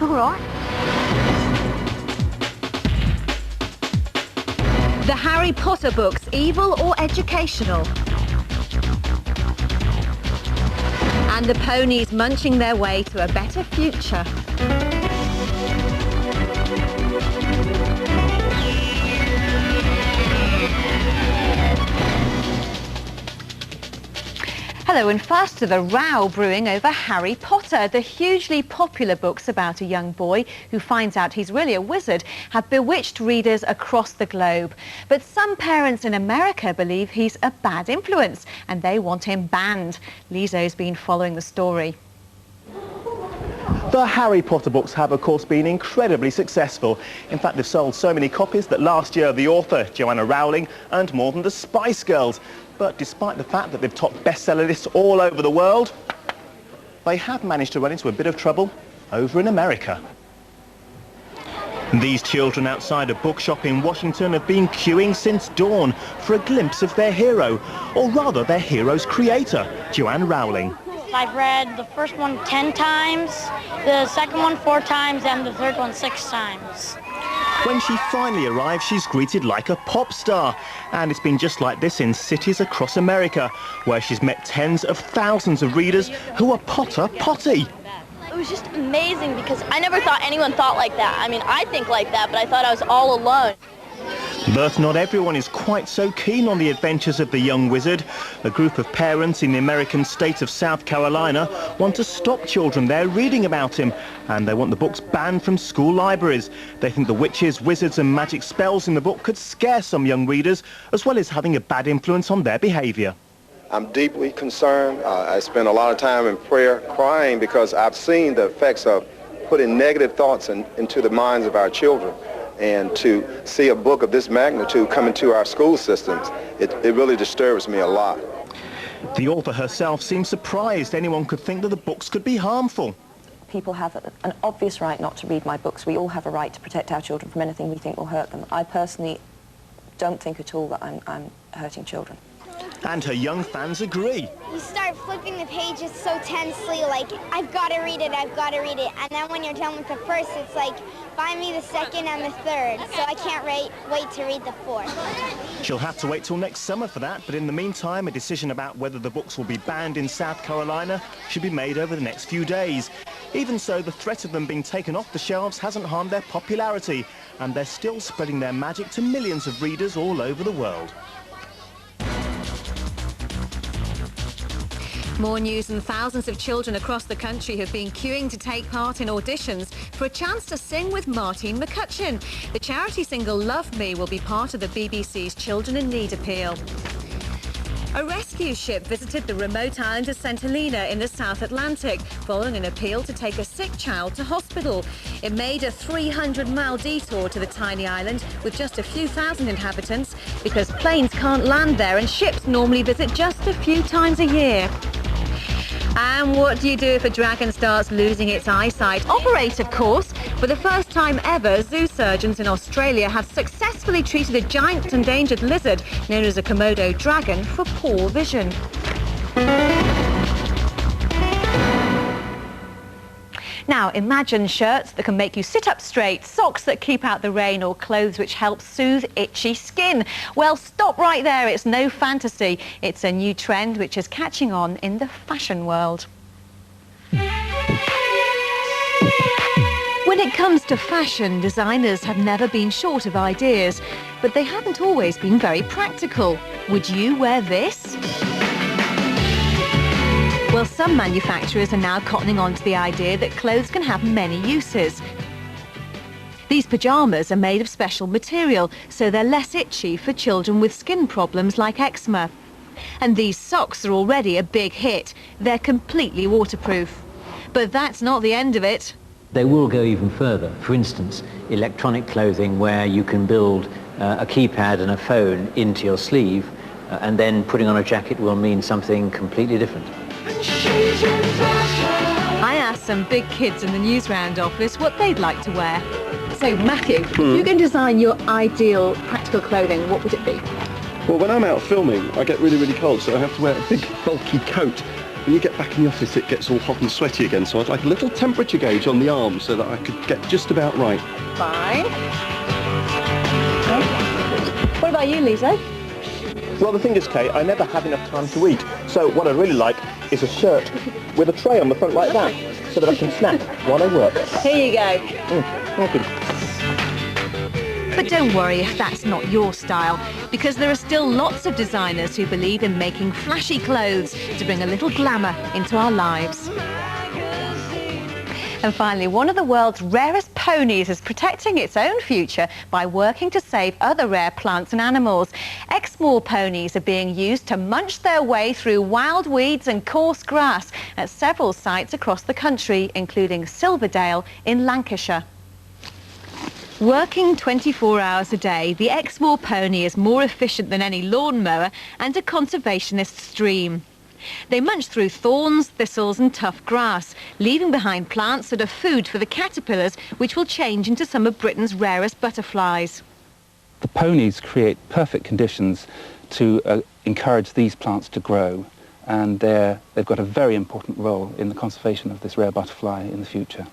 All right. The Harry Potter books, evil or educational? And the ponies munching their way to a better future. Hello, and first to the row brewing over Harry Potter. The hugely popular books about a young boy who finds out he's really a wizard have bewitched readers across the globe. But some parents in America believe he's a bad influence and they want him banned. Lizo's been following the story. The Harry Potter books have, of course, been incredibly successful. In fact, they've sold so many copies that last year the author, Joanna Rowling, earned more than the Spice Girls. But despite the fact that they've topped bestseller lists all over the world, they have managed to run into a bit of trouble over in America. These children outside a bookshop in Washington have been queuing since dawn for a glimpse of their hero, or rather their hero's creator, Joanna Rowling. I've read the first one 10 times, the second one 4 times, and the third one 6 times. When she finally arrives, she's greeted like a pop star. And it's been just like this in cities across America, where she's met tens of thousands of readers who are Potter potty. It was just amazing because I never thought anyone thought like that. I mean, I think like that, but I thought I was all alone. But not everyone is quite so keen on the adventures of the young wizard. A group of parents in the American state of South Carolina want to stop children there reading about him, and they want the books banned from school libraries. They think the witches, wizards and magic spells in the book could scare some young readers, as well as having a bad influence on their behaviour. I'm deeply concerned. I spend a lot of time in prayer crying because I've seen the effects of putting negative thoughts into the minds of our children. And to see a book of this magnitude come into our school systems, it really disturbs me a lot. The author herself seems surprised anyone could think that the books could be harmful. People have an obvious right not to read my books. We all have a right to protect our children from anything we think will hurt them. I personally don't think at all that I'm hurting children. And her young fans agree. You start flipping the pages so tensely, like, I've got to read it, I've got to read it. And then when you're done with the first, it's like, buy me the second and the third. So I can't wait to read the fourth. She'll have to wait till next summer for that, but in the meantime, a decision about whether the books will be banned in South Carolina should be made over the next few days. Even so, the threat of them being taken off the shelves hasn't harmed their popularity, and they're still spreading their magic to millions of readers all over the world. More news, and thousands of children across the country have been queuing to take part in auditions for a chance to sing with Martine McCutcheon. The charity single Love Me will be part of the BBC's Children in Need appeal. A rescue ship visited the remote island of St Helena in the South Atlantic following an appeal to take a sick child to hospital. It made a 300-mile detour to the tiny island with just a few thousand inhabitants because planes can't land there and ships normally visit just a few times a year. And what do you do if a dragon starts losing its eyesight? Operate, of course. For the first time ever, zoo surgeons in Australia have successfully treated a giant endangered lizard known as a Komodo dragon for poor vision. Now, imagine shirts that can make you sit up straight, socks that keep out the rain, or clothes which help soothe itchy skin. Well, stop right there. It's no fantasy. It's a new trend which is catching on in the fashion world. When it comes to fashion, designers have never been short of ideas, but they haven't always been very practical. Would you wear this? Well, some manufacturers are now cottoning on to the idea that clothes can have many uses. These pyjamas are made of special material, so they're less itchy for children with skin problems like eczema. And these socks are already a big hit. They're completely waterproof. But that's not the end of it. They will go even further. For instance, electronic clothing where you can build a keypad and a phone into your sleeve, and then putting on a jacket will mean something completely different. I asked some big kids in the Newsround office what they'd like to wear. So, Matthew, if you can design your ideal practical clothing, what would it be? Well, when I'm out filming, I get really, really cold, so I have to wear a big, bulky coat. when you get back in the office it gets all hot and sweaty again, so I'd like a little temperature gauge on the arm so that I could get just about right. Fine. Okay. What about you, Lisa? Well, the thing is, Kate, I never have enough time to eat. So what I really like is a shirt with a tray on the front like that, so that I can snack while I work. Here you go. Thank you. But don't worry if that's not your style, because there are still lots of designers who believe in making flashy clothes to bring a little glamour into our lives. And finally, one of the world's rarest ponies is protecting its own future by working to save other rare plants and animals. Exmoor ponies are being used to munch their way through wild weeds and coarse grass at several sites across the country, including Silverdale in Lancashire. Working 24 hours a day, the Exmoor pony is more efficient than any lawnmower and a conservationist's dream. They munch through thorns, thistles and tough grass, leaving behind plants that are food for the caterpillars, which will change into some of Britain's rarest butterflies. The ponies create perfect conditions to encourage these plants to grow, and they've got a very important role in the conservation of this rare butterfly in the future.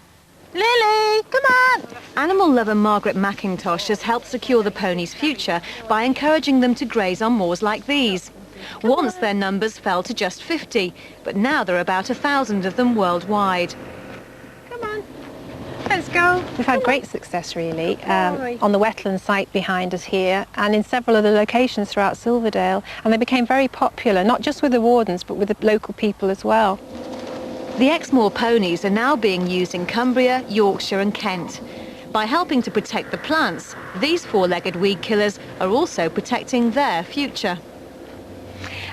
Lily, come on! Animal lover Margaret McIntosh has helped secure the ponies' future by encouraging them to graze on moors like these. Once their numbers fell to just 50, but now there are about 1,000 of them worldwide. Come on, let's go. We've had great success really on the wetland site behind us here and in several other locations throughout Silverdale, and they became very popular, not just with the wardens but with the local people as well. The Exmoor ponies are now being used in Cumbria, Yorkshire and Kent. By helping to protect the plants, these four-legged weed killers are also protecting their future.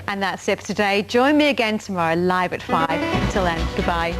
And that's it for today. Join me again tomorrow live at 5. Until then, goodbye.